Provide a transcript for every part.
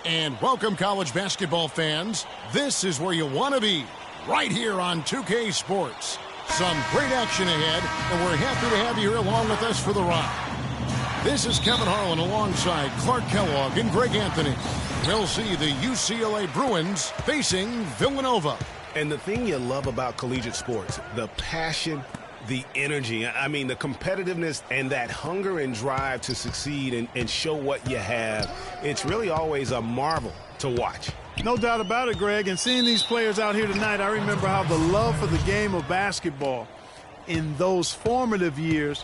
And welcome, college basketball fans. This is where you want to be, right here on 2K Sports. Some great action ahead, and we're happy to have you here along with us for the ride. This is Kevin Harlan alongside Clark Kellogg and Greg Anthony. We'll see the UCLA Bruins facing Villanova. And the thing you love about collegiate sports, the passion, the energy, I mean, the competitiveness and that hunger and drive to succeed and show what you have, it's really always a marvel to watch. No doubt about it, Greg. And seeing these players out here tonight, I remember how the love for the game of basketball in those formative years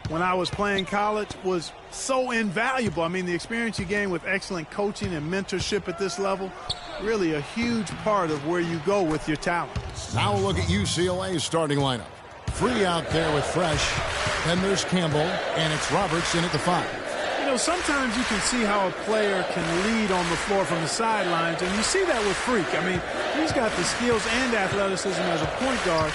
when I was playing college was so invaluable. I mean, the experience you gain with excellent coaching and mentorship at this level, really a huge part of where you go with your talent. Now we'll look at UCLA's starting lineup. Free out there with Fresh. Then there's Campbell, and it's Robertson at the 5. You know, sometimes you can see how a player can lead on the floor from the sidelines, and you see that with Freak. I mean, he's got the skills and athleticism as a point guard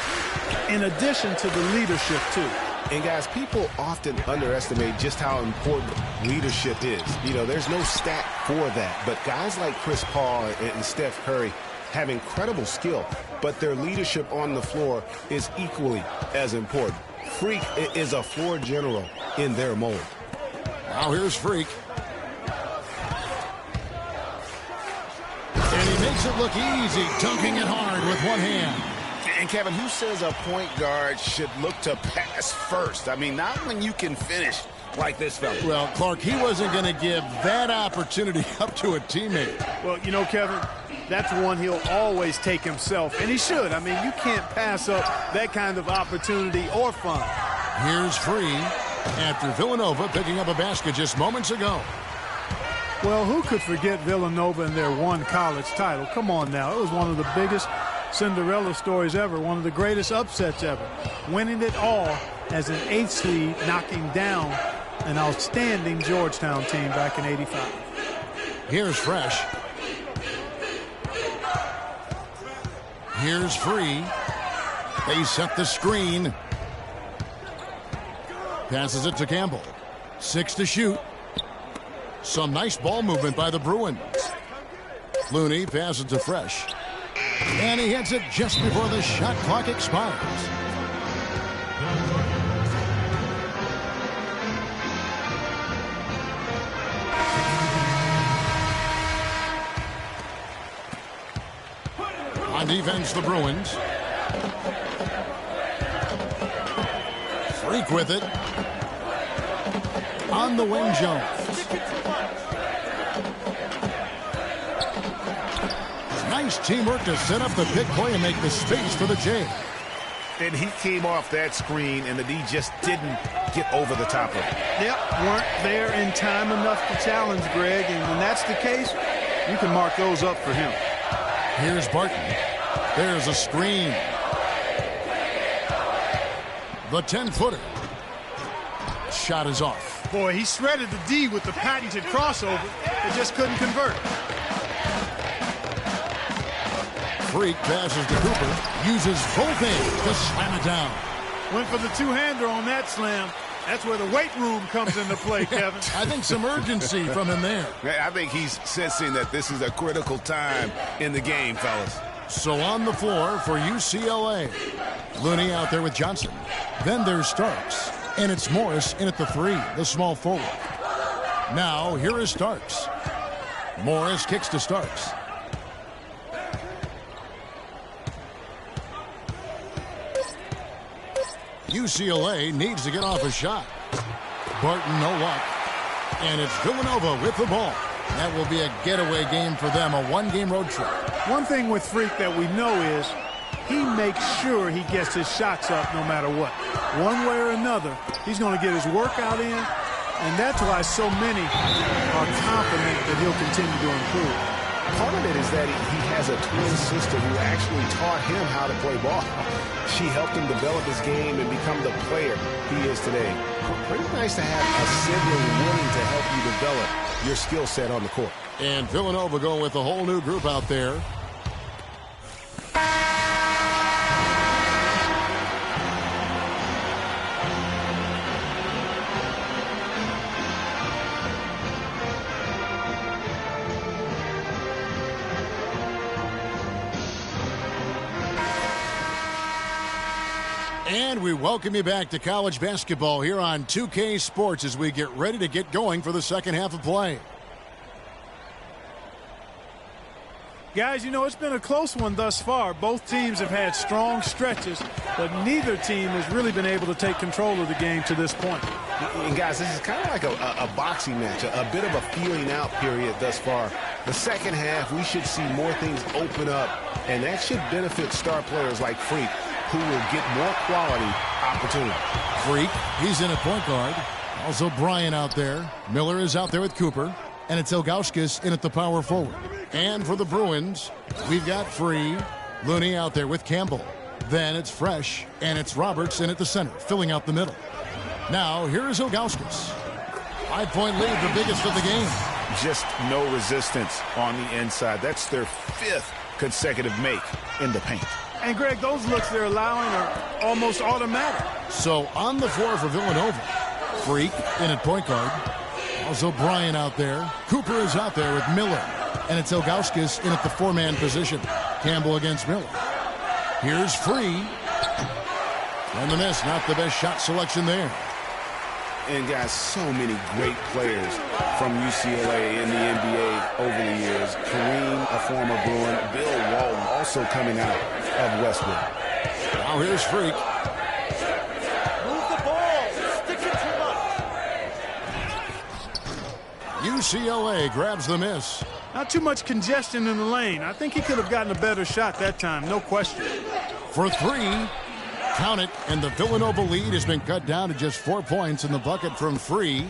in addition to the leadership, too. And, guys, people often underestimate just how important leadership is. You know, there's no stat for that. But guys like Chris Paul and Steph Curry have incredible skill, but their leadership on the floor is equally as important. Freak is a floor general in their mold. Now here's Freak. And he makes it look easy, dunking it hard with one hand. And, Kevin, who says a point guard should look to pass first? I mean, not when you can finish like this fella. Well, Clark, he wasn't going to give that opportunity up to a teammate. Well, you know, Kevin, that's one he'll always take himself, and he should. I mean, you can't pass up that kind of opportunity or fun. Here's Free after Villanova picking up a basket just moments ago. Well, who could forget Villanova and their one college title? Come on now. It was one of the biggest Cinderella stories ever, one of the greatest upsets ever. Winning it all as an 8th seed, knocking down an outstanding Georgetown team back in '85. Here's Fresh. Here's Free. They set the screen. Passes it to Campbell. 6 to shoot. Some nice ball movement by the Bruins. Looney passes to Fresh. And he hits it just before the shot clock expires. On defense, the Bruins. Freak with it. On the wing, Jones. Nice teamwork to set up the pick play and make the space for the J. And he came off that screen, and the D just didn't get over the top of it. Yep, weren't there in time enough to challenge Greg, and when that's the case, you can mark those up for him. Here's Barton. There's a screen. The 10-footer. Shot is off. Boy, he shredded the D with the patented crossover, but just couldn't convert. Freak passes to Cooper. Uses both hands to slam it down. Went for the two-hander on that slam. That's where the weight room comes into play, Kevin. I think some urgency from him there. I think he's sensing that this is a critical time in the game, fellas. So on the floor for UCLA. Looney out there with Johnson. Then there's Starks. And it's Morris in at the 3, the small forward. Now here is Starks. Morris kicks to Starks. UCLA needs to get off a shot. Barton, no luck. And it's Villanova with the ball. That will be a getaway game for them, a one-game road trip. One thing with Freak that we know is he makes sure he gets his shots up no matter what. One way or another, he's going to get his workout in, and that's why so many are confident that he'll continue to improve. Part of it is that he has a twin sister who actually taught him how to play ball. She helped him develop his game and become the player he is today. Pretty nice to have a sibling willing to help you develop your skill set on the court. And Villanova going with a whole new group out there. And we welcome you back to college basketball here on 2K Sports as we get ready to get going for the second half of play. Guys, you know, it's been a close one thus far. Both teams have had strong stretches, but neither team has really been able to take control of the game to this point. And guys, this is kind of like a boxing match, a bit of a feeling out period thus far. The second half, we should see more things open up, and that should benefit star players like Freak, who will get more quality opportunity. Freak, he's in at point guard. Also Bryant out there. Miller is out there with Cooper. And it's Ilgauskas in at the power forward. And for the Bruins, we've got Free, Looney out there with Campbell. Then it's Fresh, and it's Roberts in at the center, filling out the middle. Now, here is Ilgauskas. 5-point lead, the biggest of the game. Just no resistance on the inside. That's their 5th consecutive make in the paint. And, Greg, those looks they're allowing are almost automatic. So on the floor for Villanova, Freak in at point guard. Also Bryant out there. Cooper is out there with Miller. And it's Ilgauskas in at the 4-man position. Campbell against Miller. Here's Free. And the miss, not the best shot selection there. And guys, so many great players from UCLA in the NBA over the years. Kareem, a former Bruin. Bill Walton also coming out of Westwood. Now here's Freak. Move the ball. Stick it too much. UCLA grabs the miss. Not too much congestion in the lane. I think he could have gotten a better shot that time, no question. For 3. Count it, and the Villanova lead has been cut down to just 4 points in the bucket from Free.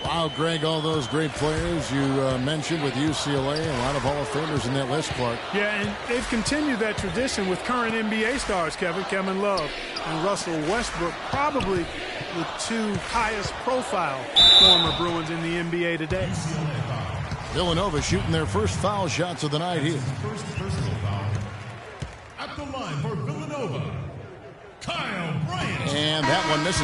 Wow, Greg, all those great players you mentioned with UCLA, a lot of Hall of Famers in that list, Clark. Yeah, and they've continued that tradition with current NBA stars, Kevin Love and Russell Westbrook, probably the 2 highest profile former Bruins in the NBA today. Villanova shooting their first foul shots of the night here. First personal foul at the line for Villanova, Kyle Bryant. And that one misses.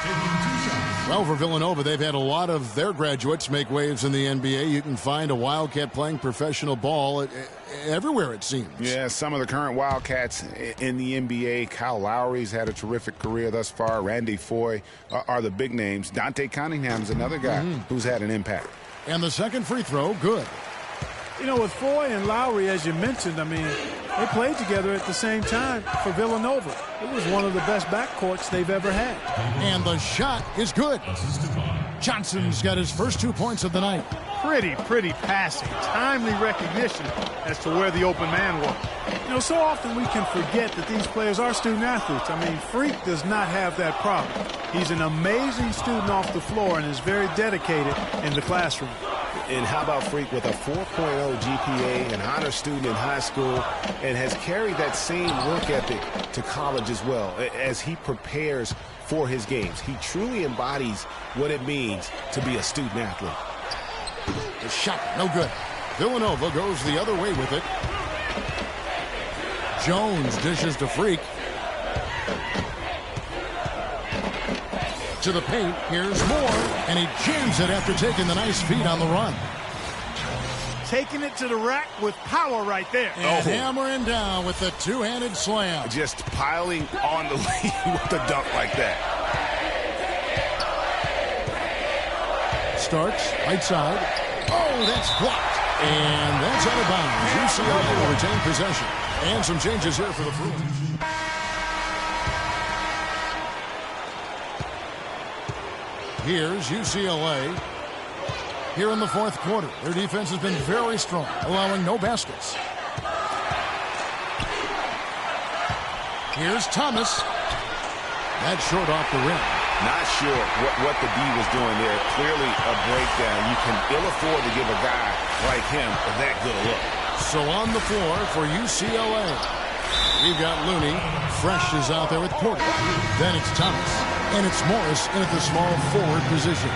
Taking 2 shots. Well, for Villanova, they've had a lot of their graduates make waves in the NBA. You can find a Wildcat playing professional ball everywhere, it seems. Yeah, some of the current Wildcats in the NBA. Kyle Lowry's had a terrific career thus far. Randy Foye are the big names. Dante Cunningham's another guy who's had an impact. And the second free throw, good. You know, with Foye and Lowry, as you mentioned, I mean, they played together at the same time for Villanova. It was one of the best backcourts they've ever had. And the shot is good. Johnson's got his first 2 points of the night. Pretty passing, timely recognition as to where the open man was. You know, so often we can forget that these players are student athletes. I mean, Freak does not have that problem. He's an amazing student off the floor and is very dedicated in the classroom. And how about Freak with a 4.0 GPA, an honor student in high school, and has carried that same work ethic to college as well as he prepares for his games. He truly embodies what it means to be a student athlete. The shot, no good. Villanova goes the other way with it. Jones dishes to Freak. To the paint, here's Moore, and he jams it after taking the nice feed on the run. Taking it to the rack with power right there. And hammering down with the two-handed slam. Just piling on the lead with a dunk like that. Starks, right side. Oh, that's blocked. And that's out of bounds. UCLA will retain possession. And some changes here for the Bruins. Here's UCLA. Here in the fourth quarter, their defense has been very strong, allowing no baskets. Here's Thomas. That's short off the rim. Not sure what the D was doing there. Clearly a breakdown. You can ill afford to give a guy like him that good a look. So on the floor for UCLA, we've got Looney. Fresh is out there with Porter. Then it's Thomas. And it's Morris in at the small forward position.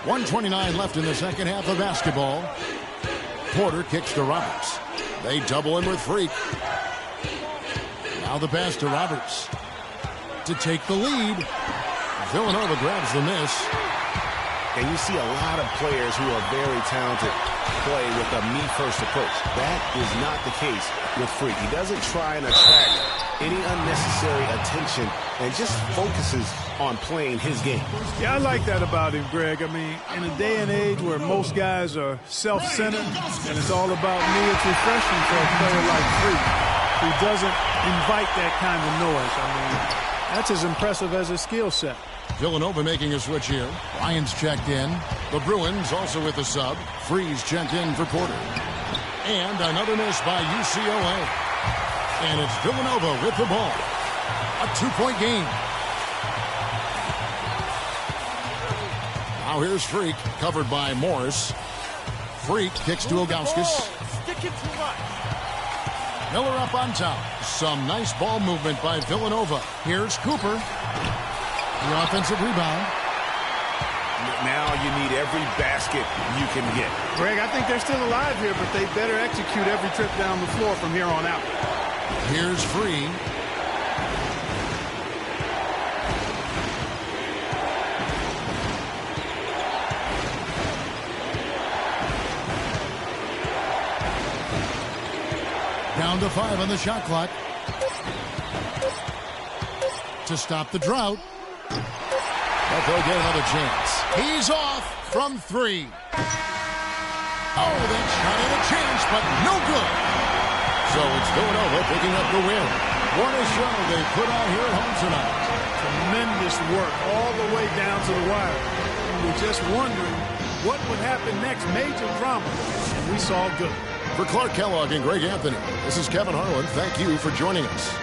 .129 left in the second half of basketball. Porter kicks to Roberts. They double him with Freak. Now the pass to Roberts to take the lead. Villanova grabs the miss. And you see a lot of players who are very talented play with a me-first approach. That is not the case with Freak. He doesn't try and attract any unnecessary attention and just focuses on playing his game. Yeah, I like that about him, Greg. I mean, in a day and age where most guys are self-centered and it's all about me, it's refreshing for a player like Freak who doesn't invite that kind of noise. I mean, that's as impressive as his skill set. Villanova making a switch here. Lyons checked in. The Bruins also with the sub. Freeze checked in for Porter. And another miss by UCLA. And it's Villanova with the ball. A 2-point game. Now here's Freak, covered by Morris. Freak kicks to Ilgauskas. Sticking too much. Miller up on top. Some nice ball movement by Villanova. Here's Cooper. The offensive rebound. Now you need every basket you can get. Greg, I think they're still alive here, but they better execute every trip down the floor from here on out. Here's Free. Down to 5 on the shot clock. To stop the drought. But they'll get another chance. He's off from 3. Oh, that shot had a chance, but no good. So it's Villanova picking up the win. What a show they put on here at home tonight. Tremendous work all the way down to the wire. We were just wondering what would happen next. Major drama, and we saw good. For Clark Kellogg and Greg Anthony, this is Kevin Harlan. Thank you for joining us.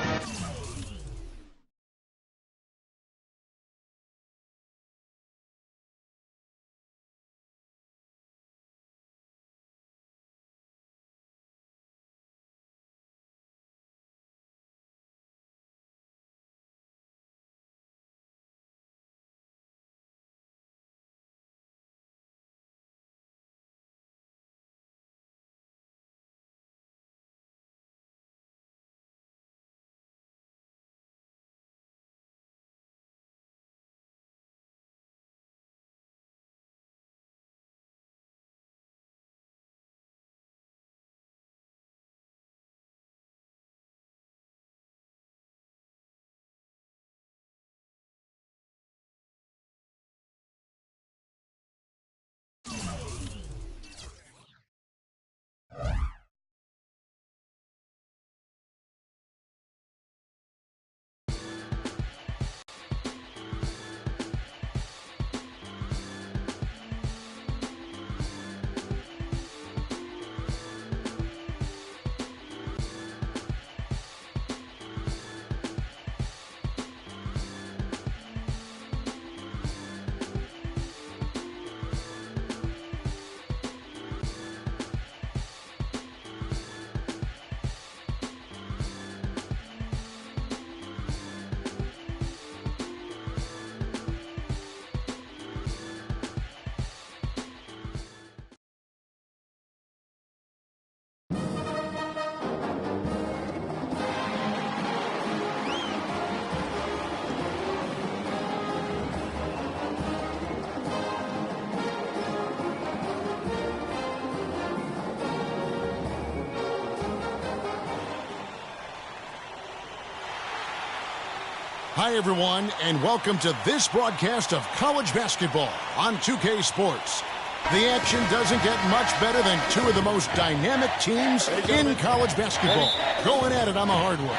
Hi, everyone, and welcome to this broadcast of college basketball on 2K Sports. The action doesn't get much better than two of the most dynamic teams in college basketball going at it on the hardwood.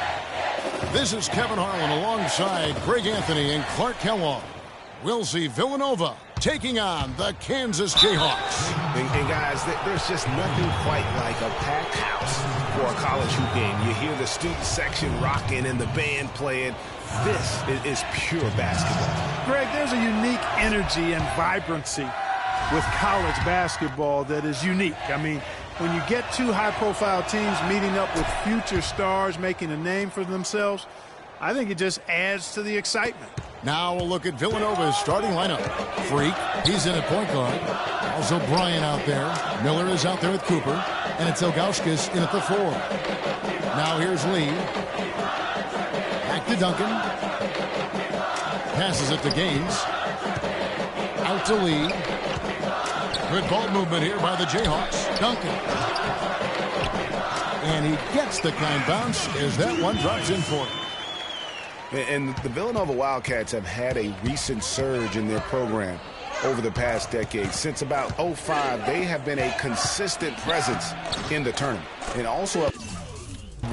This is Kevin Harlan alongside Greg Anthony and Clark Kellogg. We'll see Villanova taking on the Kansas Jayhawks. And guys, there's just nothing quite like a packed house for a college hoop game. You hear the student section rocking and the band playing. This is pure basketball. Greg, there's a unique energy and vibrancy with college basketball that is unique. I mean, when you get two high-profile teams meeting up with future stars making a name for themselves, I think it just adds to the excitement. Now we'll look at Villanova's starting lineup. Freak, he's in at point guard. Also Bryant out there. Miller is out there with Cooper. And it's Ilgauskas in at the 4. Now here's Lee. Back to Duncan. Passes it to Gaines. Out to Lee. Good ball movement here by the Jayhawks. Duncan. And he gets the kind bounce as that one drops in for him. And the Villanova Wildcats have had a recent surge in their program over the past decade. Since about '05, they have been a consistent presence in the tournament and also have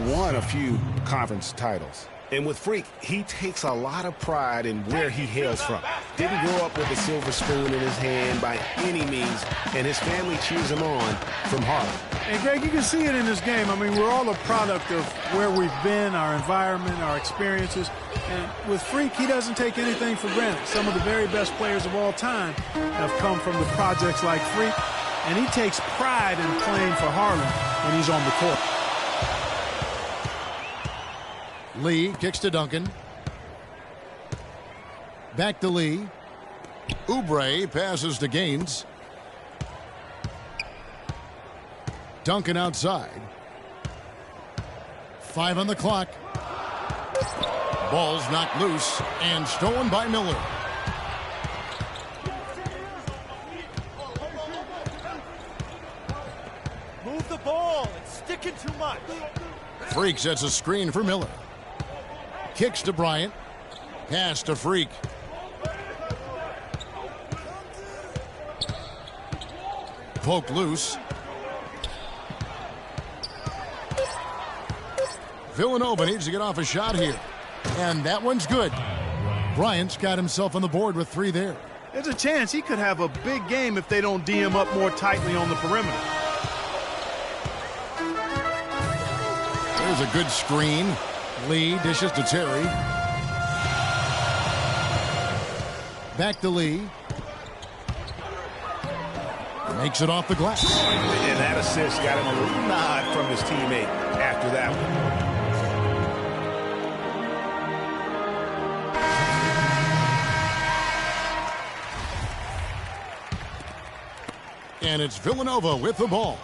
won a few conference titles. And with Freak, he takes a lot of pride in where he hails from. Didn't grow up with a silver spoon in his hand by any means, and his family cheers him on from Harlem. And, Greg, you can see it in this game. I mean, we're all a product of where we've been, our environment, our experiences. And with Freak, he doesn't take anything for granted. Some of the very best players of all time have come from the projects like Freak, and he takes pride in playing for Harlem when he's on the court. Lee kicks to Duncan. Back to Lee. Oubre passes to Gaines. Duncan outside. 5 on the clock. Ball's knocked loose and stolen by Miller. Move the ball. It's sticking too much. Freak sets a screen for Miller. Kicks to Bryant. Pass to Freak. Poke loose. Villanova needs to get off a shot here. And that one's good. Bryant's got himself on the board with 3 there. There's a chance he could have a big game if they don't D him up more tightly on the perimeter. There's a good screen. Lee dishes to Terry. Back to Lee. Makes it off the glass. And that assist got him a little nod from his teammate after that one. And it's Villanova with the ball.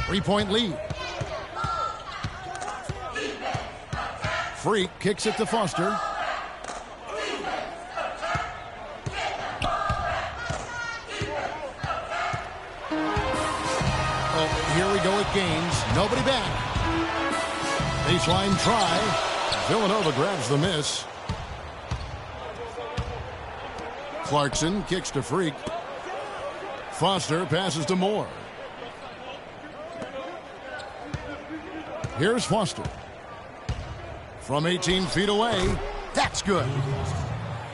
3-point lead. Freak kicks it to Foster. Oh, here we go with Gaines. Nobody back. Baseline try. Villanova grabs the miss. Clarkson kicks to Freak. Foster passes to Moore. Here's Foster. From 18 feet away, that's good.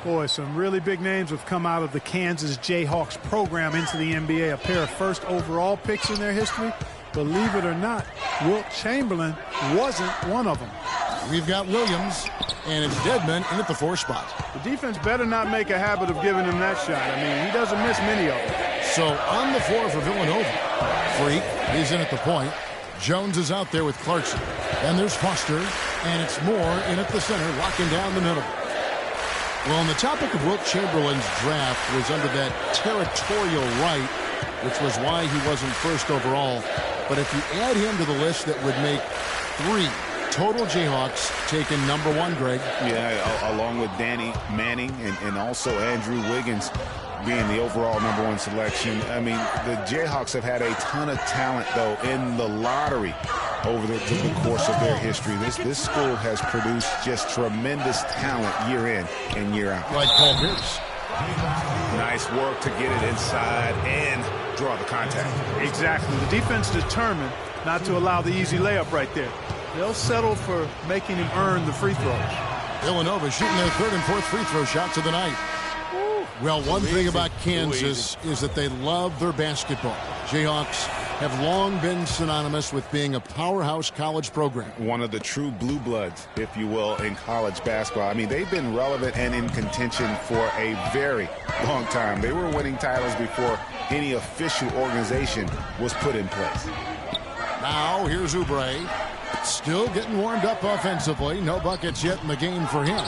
Boy, some really big names have come out of the Kansas Jayhawks program into the NBA. A pair of first overall picks in their history. Believe it or not, Wilt Chamberlain wasn't one of them. We've got Williams, and it's Dedmon in at the 4 spot. The defense better not make a habit of giving him that shot. I mean, he doesn't miss many of them. So on the floor for Villanova, Freak, he's in at the point. Jones is out there with Clarkson. Then there's Foster, and it's Moore in at the center, locking down the middle. Well, on the topic of Wilt Chamberlain's draft was under that territorial right, which was why he wasn't first overall. But if you add him to the list, that would make 3 total Jayhawks taken #1, Greg. Yeah, along with Danny Manning and also Andrew Wiggins being the overall #1 selection. I mean, the Jayhawks have had a ton of talent, though, in the lottery over the course of their history. This school has produced just tremendous talent year in and year out. Like Paul Pierce. Nice work to get it inside and draw the contact. Exactly. The defense determined not to allow the easy layup right there. They'll settle for making him earn the free throws. Villanova shooting their 3rd and 4th free throw shots of the night. Well, one thing about Kansas is that they love their basketball. Jayhawks have long been synonymous with being a powerhouse college program. One of the true blue bloods, if you will, in college basketball. I mean, they've been relevant and in contention for a very long time. They were winning titles before any official organization was put in place. Now, here's Oubre. Still getting warmed up offensively. No buckets yet in the game for him.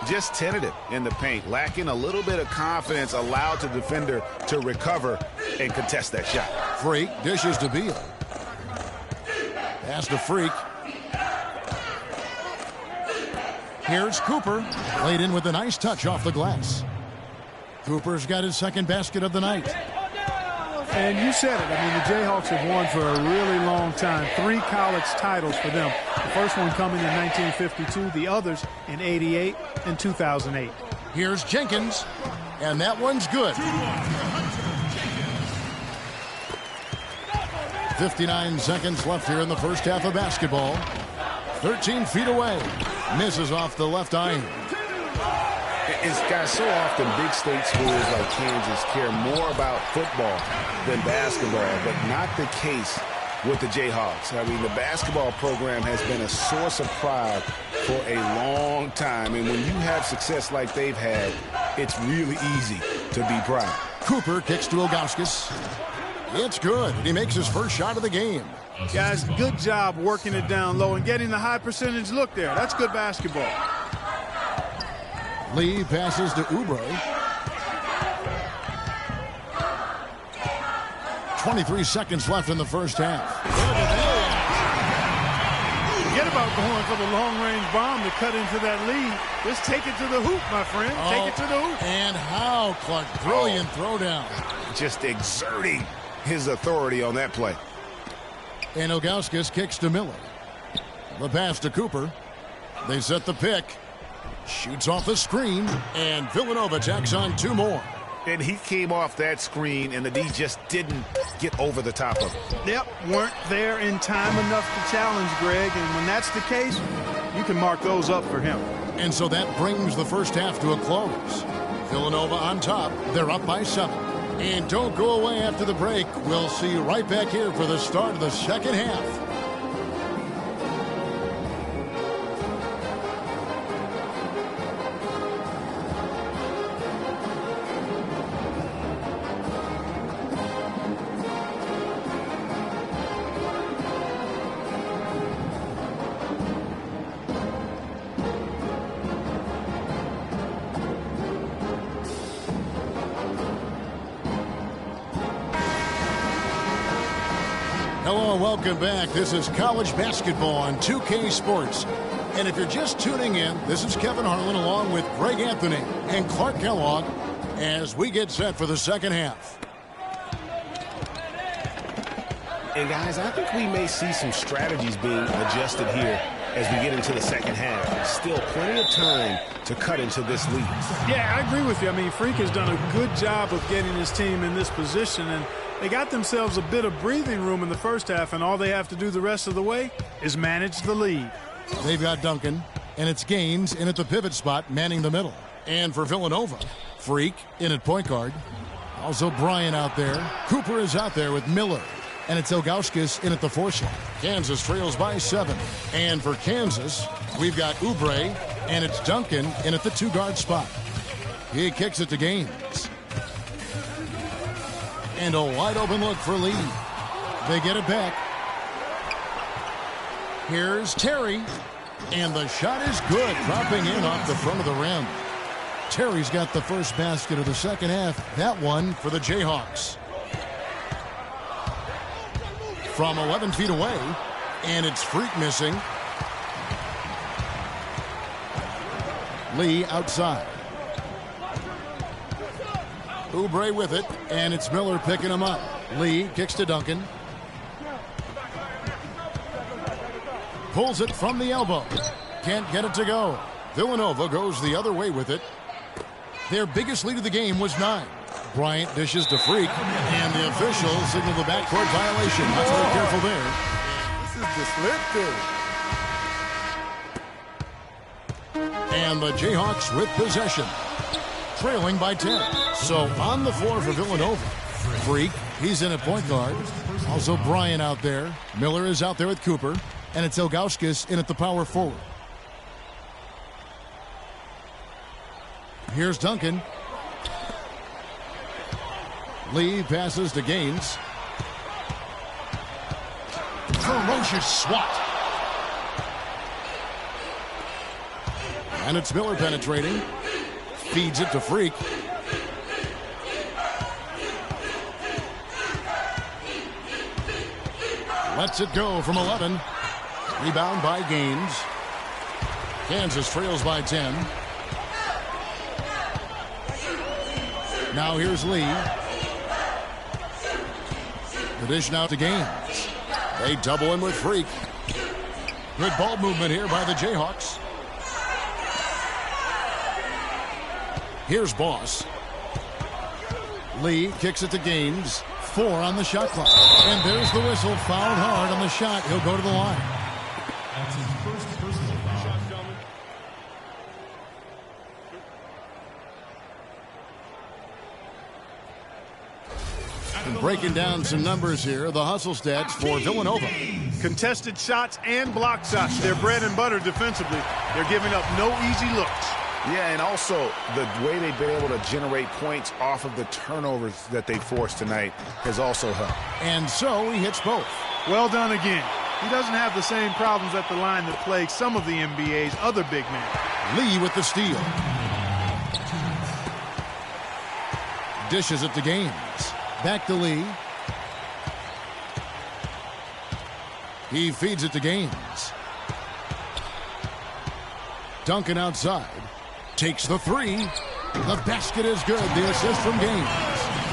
Just tentative in the paint, lacking a little bit of confidence, allowed the defender to recover and contest that shot. Freak dishes to Beal. Pass to Freak. Here's Cooper. Laid in with a nice touch off the glass. Cooper's got his second basket of the night. And you said it. I mean, the Jayhawks have won for a really long time. 3 college titles for them. The first one coming in 1952, the others in 88 and 2008. Here's Jenkins, and that one's good. 59 seconds left here in the first half of basketball. 13 feet away. Misses off the left iron. It's guys, so often big state schools like Kansas care more about football than basketball, but not the case with the Jayhawks. I mean, the basketball program has been a source of pride for a long time, and when you have success like they've had, it's really easy to be proud. Cooper kicks to Ilgauskas. It's good. He makes his first shot of the game. Guys, good job working it down low and getting the high percentage look there. That's good basketball. Lee passes to Oubre. 23 seconds left in the first half. Forget about going for the long-range bomb to cut into that lead. Just take it to the hoop, my friend. Take it to the hoop. And how, Clark. Brilliant throwdown. Just exerting his authority on that play. And Ilgauskas kicks to Miller. The pass to Cooper. They set the pick. Shoots off the screen, and Villanova tacks on 2 more. And he came off that screen, and the D just didn't get over the top of it. Yep, weren't there in time enough to challenge Greg, and when that's the case, you can mark those up for him. And so that brings the first half to a close. Villanova on top. They're up by 7. And don't go away after the break. We'll see you right back here for the start of the second half. Hello and welcome back. This is college basketball on 2K Sports. And if you're just tuning in, this is Kevin Harlan along with Greg Anthony and Clark Kellogg as we get set for the second half. And guys, I think we may see some strategies being adjusted here as we get into the second half. Still plenty of time to cut into this lead. Yeah, I agree with you. I mean, Freak has done a good job of getting his team in this position, and they got themselves a bit of breathing room in the first half, and all they have to do the rest of the way is manage the lead. They've got Duncan, and it's Gaines in at the pivot spot, manning the middle. And for Villanova, Freak in at point guard. Also Bryant out there. Cooper is out there with Miller. And it's Ilgauskas in at the 4 slot. Kansas trails by 7. And for Kansas, we've got Oubre, and it's Duncan in at the 2-guard spot. He kicks it to Gaines. And a wide open look for Lee. They get it back. Here's Terry. And the shot is good, dropping in off the front of the rim. Terry's got the first basket of the second half. That one for the Jayhawks. From 11 feet away, and it's Freak missing. Lee outside. Oubre with it, and it's Miller picking him up. Lee kicks to Duncan. Pulls it from the elbow. Can't get it to go. Villanova goes the other way with it. Their biggest lead of the game was 9. Bryant dishes to Freak, and the officials signal the backcourt violation. Not very careful there. This is disruptive. And the Jayhawks with possession, trailing by 10. So on the floor for Villanova, Freak, he's in at point guard. Also Bryant out there. Miller is out there with Cooper, and it's Ilgauskas in at the power forward. Here's Duncan. Lee passes to Gaines. Ferocious swat. And it's Miller penetrating. Feeds it to Freak. Lets it go from 11. Rebound by Gaines. Kansas trails by 10. Now here's Lee. The dish now to Gaines. They double him with Freak. Good ball movement here by the Jayhawks. Here's Boss. Lee kicks it to Gaines. 4 on the shot clock. And there's the whistle. Fouled hard on the shot. He'll go to the line. That's his first personal foul. And breaking down some numbers here, the hustle stats for Villanova. Contested shots and block shots. They're bread and butter defensively. They're giving up no easy looks. Yeah, and also the way they've been able to generate points off of the turnovers that they forced tonight has also helped. And so he hits both. Well done again. He doesn't have the same problems at the line that plague some of the NBA's other big men. Lee with the steal. Dishes it to Gaines. Back to Lee. He feeds it to Gaines. Duncan outside. Takes the 3. The basket is good. The assist from Gaines.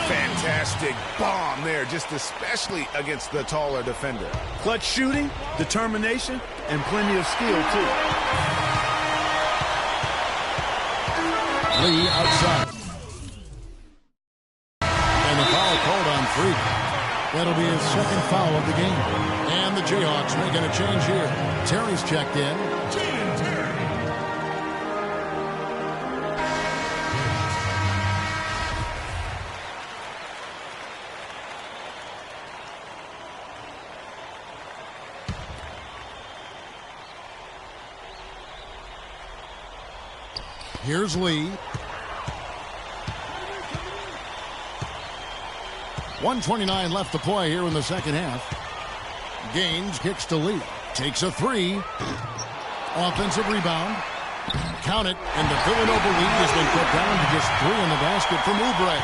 Fantastic bomb there, just especially against the taller defender. Clutch shooting, determination, and plenty of skill, too. Lee outside. And the foul called on Freak. That'll be his second foul of the game. And the Jayhawks making a change here. Terry's checked in. Here's Lee. 1:29 left to play here in the second half. Gaines kicks to Lee. Takes a 3. Offensive rebound. Count it, and the Villanova lead has been cut down to just 3 in the basket from Oubre.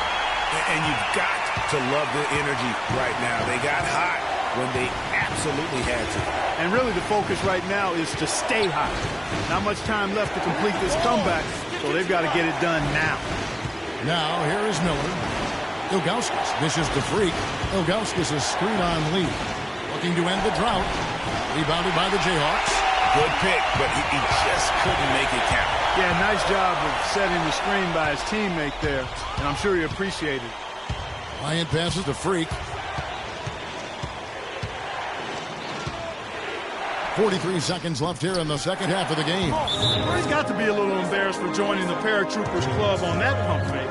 And you've got to love the energy right now. They got hot when they absolutely had to. And really the focus right now is to stay hot. Not much time left to complete this comeback, so they've got to get it done now. Now here is Miller. Ilgauskas dishes to Freak. Ilgauskas is screen on Lee. Looking to end the drought. Rebounded by the Jayhawks. Good pick, but he just couldn't make it count. Yeah, nice job of setting the screen by his teammate there, and I'm sure he appreciated it. Bryant passes to Freak. 43 seconds left here in the second half of the game. Well, he's got to be a little embarrassed for joining the Paratroopers Club on that pump fake.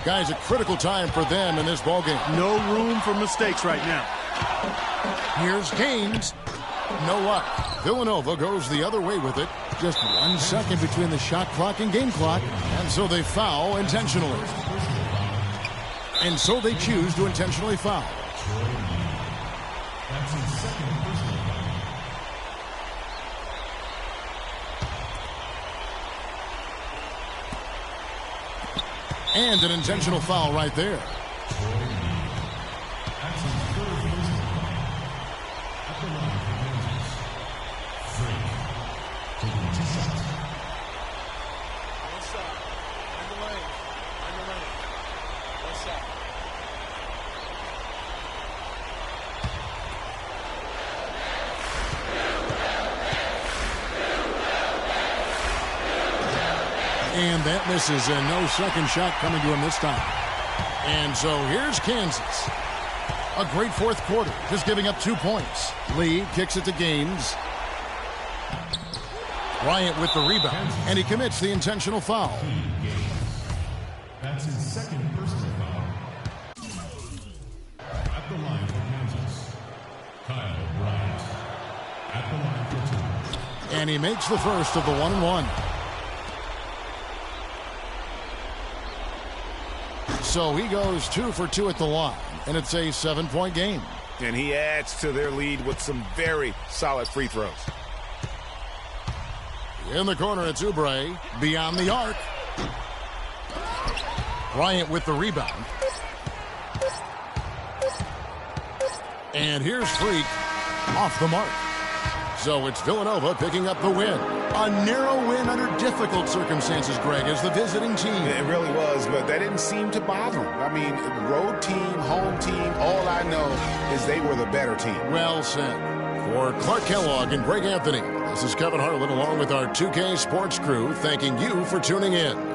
Guys, a critical time for them in this ballgame. No room for mistakes right now. Here's Gaines. No luck. Villanova goes the other way with it. Just 1 second between the shot clock and game clock. And so they foul intentionally. And so they choose to intentionally foul. That's his second personal foul. And an intentional foul right there. That's his third personal foul. At the line for Kansas. Freak. Taking 2 shots. What's up? In the lane. What's up? And that misses, and no second shot coming to him this time. And so here's Kansas. A great fourth quarter, just giving up 2 points. Lee kicks it to Gaines. Bryant with the rebound, and he commits the intentional foul. That's his second personal foul. At the line for Kansas, Kyle Bryant. At the line for 2. And he makes the first of the 1-1. So he goes 2 for 2 at the line, and it's a 7-point game. And he adds to their lead with some very solid free throws. In the corner, it's Oubre. Beyond the arc. Bryant with the rebound. And here's Freak off the mark. So it's Villanova picking up the win. A narrow win under difficult circumstances, Greg, as the visiting team. It really was, but that didn't seem to bother him. I mean, road team, home team, all I know is they were the better team. Well said. For Clark Kellogg and Greg Anthony, this is Kevin Harlan along with our 2K Sports crew thanking you for tuning in.